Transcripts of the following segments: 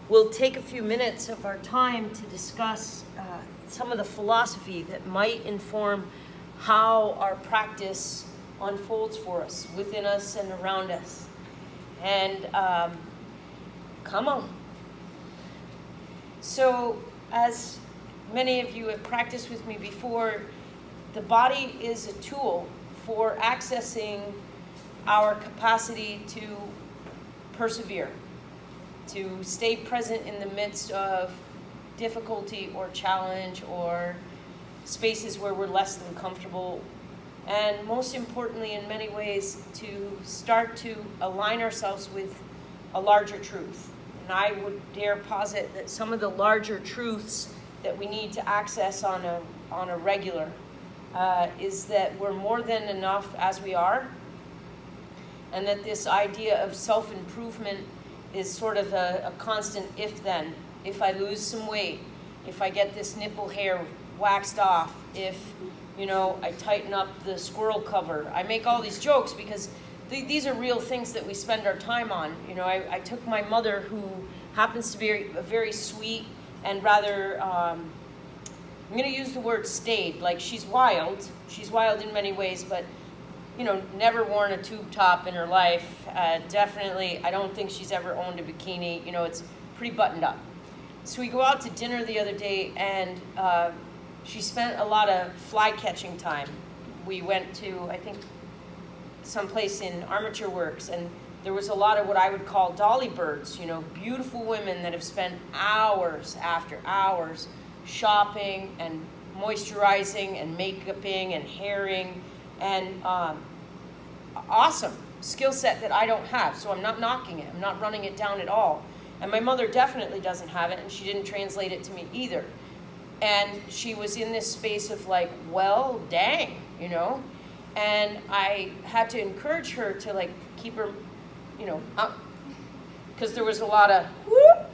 we'll take a few minutes of our time to discuss some of the philosophy that might inform how our practice unfolds for us, within us and around us. And come on. So, as many of you have practiced with me before, the body is a tool for accessing our capacity to persevere, to stay present in the midst of difficulty or challenge or spaces where we're less than comfortable, and most importantly, in many ways, to start to align ourselves with a larger truth. And I would dare posit that some of the larger truths that we need to access on a regular is that we're more than enough as we are, and that this idea of self-improvement is sort of a constant if-then. If I lose some weight, if I get this nipple hair waxed off, if, I tighten up the squirrel cover. I make all these jokes because these are real things that we spend our time on. I took my mother, who happens to be a very sweet and rather, I'm going to use the word staid, like she's wild. She's wild in many ways, but never worn a tube top in her life. Definitely, I don't think she's ever owned a bikini. It's pretty buttoned up. So we go out to dinner the other day, and she spent a lot of fly catching time. We went to, I think, someplace in Armature Works, and there was a lot of what I would call dolly birds, beautiful women that have spent hours after hours shopping and moisturizing and makeuping and hairing, and awesome skill set that I don't have. So I'm not knocking it. I'm not running it down at all. And my mother definitely doesn't have it, and she didn't translate it to me either. And she was in this space of like, well, dang, And I had to encourage her to keep her, because there was a lot of whoop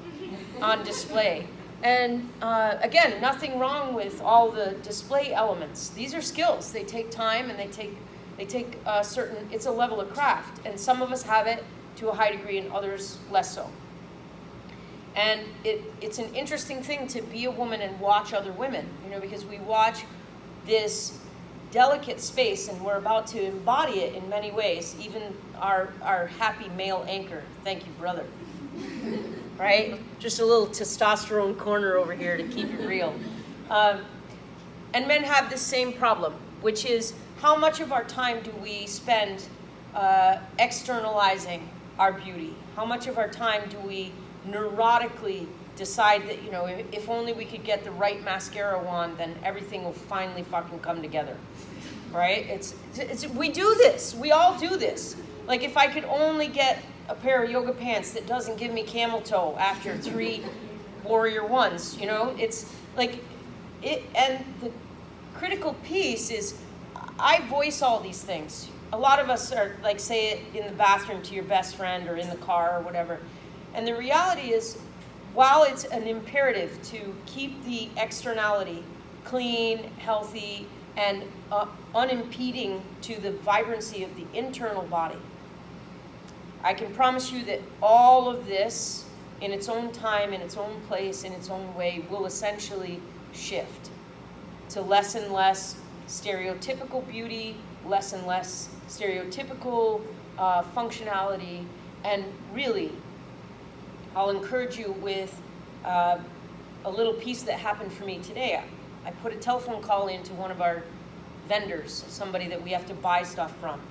on display. And again, nothing wrong with all the display elements. These are skills. They take time, and they take a certain, it's a level of craft. And some of us have it to a high degree and others less so. And it's an interesting thing to be a woman and watch other women, because we watch this delicate space, and we're about to embody it in many ways. Even our happy male anchor, thank you, brother, right? Just a little testosterone corner over here to keep it real. And men have this same problem, which is how much of our time do we spend externalizing our beauty? How much of our time do we neurotically decide that, if only we could get the right mascara wand, then everything will finally fucking come together, right? It's we do this. We all do this. Like, if I could only get a pair of yoga pants that doesn't give me camel toe after 3 warrior ones, it's like it. And the critical piece is, I voice all these things. A lot of us are like, say it in the bathroom to your best friend or in the car or whatever. And the reality is, while it's an imperative to keep the externality clean, healthy, and unimpeding to the vibrancy of the internal body, I can promise you that all of this, in its own time, in its own place, in its own way, will essentially shift to less and less stereotypical beauty, less and less stereotypical functionality, and really, I'll encourage you with a little piece that happened for me today. I put a telephone call into one of our vendors, somebody that we have to buy stuff from.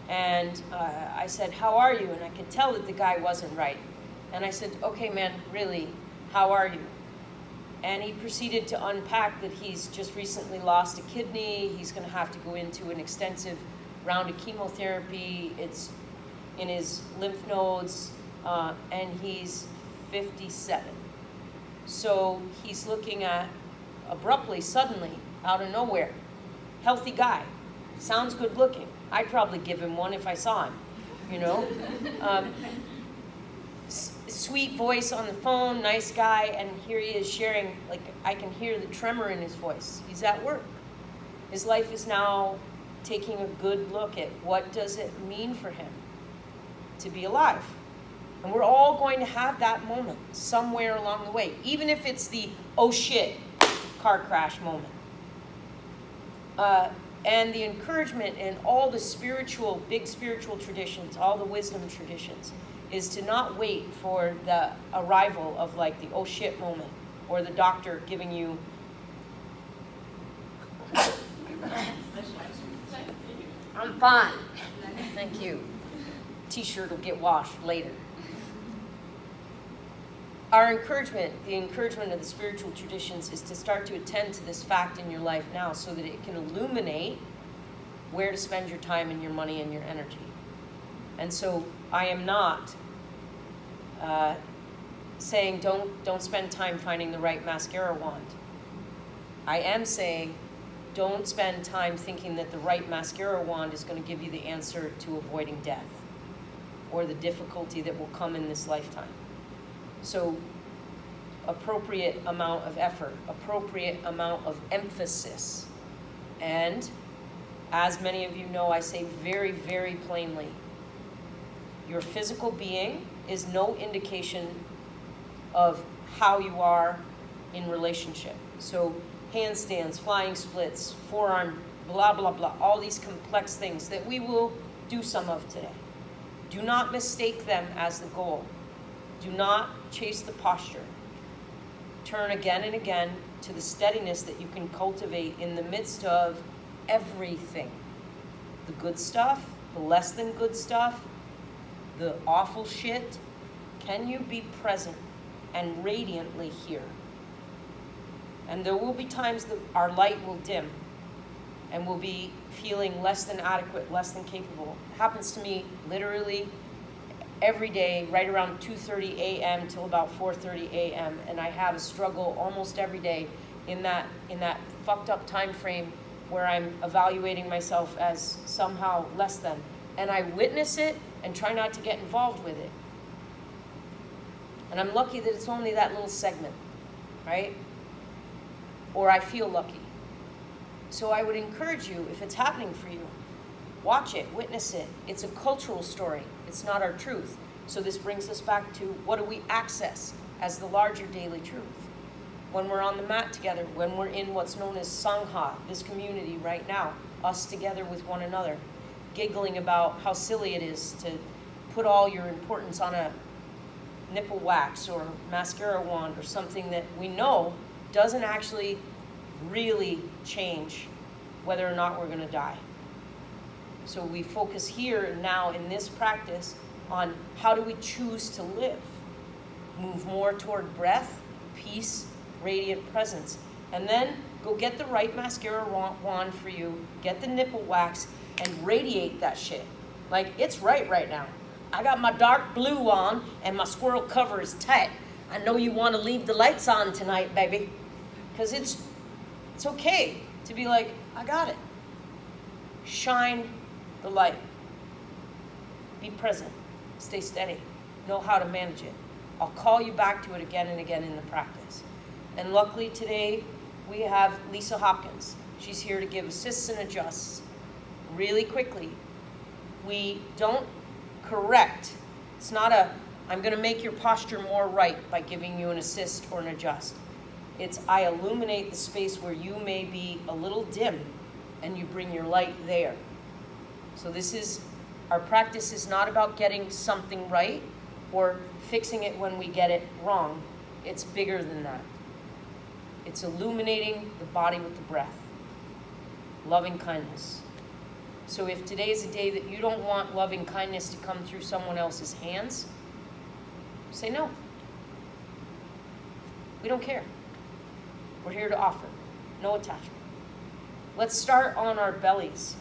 And I said, how are you? And I could tell that the guy wasn't right. And I said, okay, man, really, how are you? And he proceeded to unpack that he's just recently lost a kidney. He's going to have to go into an extensive round of chemotherapy. It's in his lymph nodes. And he's 57. So he's looking at, abruptly, suddenly, out of nowhere, healthy guy, sounds good looking. I'd probably give him one if I saw him, Sweet voice on the phone, nice guy, and here he is sharing, like, I can hear the tremor in his voice. He's at work. His life is now taking a good look at what does it mean for him to be alive. And we're all going to have that moment somewhere along the way, even if it's the, oh shit, car crash moment. And the encouragement in all the big spiritual traditions, all the wisdom traditions, is to not wait for the arrival of like the oh shit moment, or the doctor giving you I'm fine. Thank you. T-shirt will get washed later. Our encouragement, the encouragement of the spiritual traditions, is to start to attend to this fact in your life now so that it can illuminate where to spend your time and your money and your energy. And so I am not saying don't spend time finding the right mascara wand. I am saying don't spend time thinking that the right mascara wand is going to give you the answer to avoiding death or the difficulty that will come in this lifetime. So appropriate amount of effort, appropriate amount of emphasis. And as many of you know, I say very, very plainly, your physical being is no indication of how you are in relationship. So handstands, flying splits, forearm, blah, blah, blah, all these complex things that we will do some of today. Do not mistake them as the goal. Do not chase the posture. Turn again and again to the steadiness that you can cultivate in the midst of everything. The good stuff, the less than good stuff, the awful shit. Can you be present and radiantly here? And there will be times that our light will dim and we'll be feeling less than adequate, less than capable. It happens to me literally every day, right around 2:30 a.m. till about 4:30 a.m. And I have a struggle almost every day in that fucked up time frame where I'm evaluating myself as somehow less than. And I witness it and try not to get involved with it. And I'm lucky that it's only that little segment, right? Or I feel lucky. So I would encourage you, if it's happening for you, watch it, witness it. It's a cultural story. It's not our truth. So this brings us back to what do we access as the larger daily truth? When we're on the mat together, when we're in what's known as Sangha, this community right now, us together with one another, giggling about how silly it is to put all your importance on a nipple wax or mascara wand or something that we know doesn't actually really change whether or not we're going to die. So we focus here and now in this practice on how do we choose to live. Move more toward breath, peace, radiant presence. And then go get the right mascara wand for you, get the nipple wax, and radiate that shit. Like, it's right now. I got my dark blue on and my squirrel cover is tight. I know you want to leave the lights on tonight, baby. Because it's okay to be like, I got it. Shine the light. Be present. Stay steady. Know how to manage it. I'll call you back to it again and again in the practice. And luckily today we have Lisa Hopkins. She's here to give assists and adjusts really quickly. We don't correct. It's not I'm going to make your posture more right by giving you an assist or an adjust. It's I illuminate the space where you may be a little dim and you bring your light there. So our practice is not about getting something right or fixing it when we get it wrong. It's bigger than that. It's illuminating the body with the breath. Loving kindness. So if today is a day that you don't want loving kindness to come through someone else's hands, say no. We don't care. We're here to offer. No attachment. Let's start on our bellies.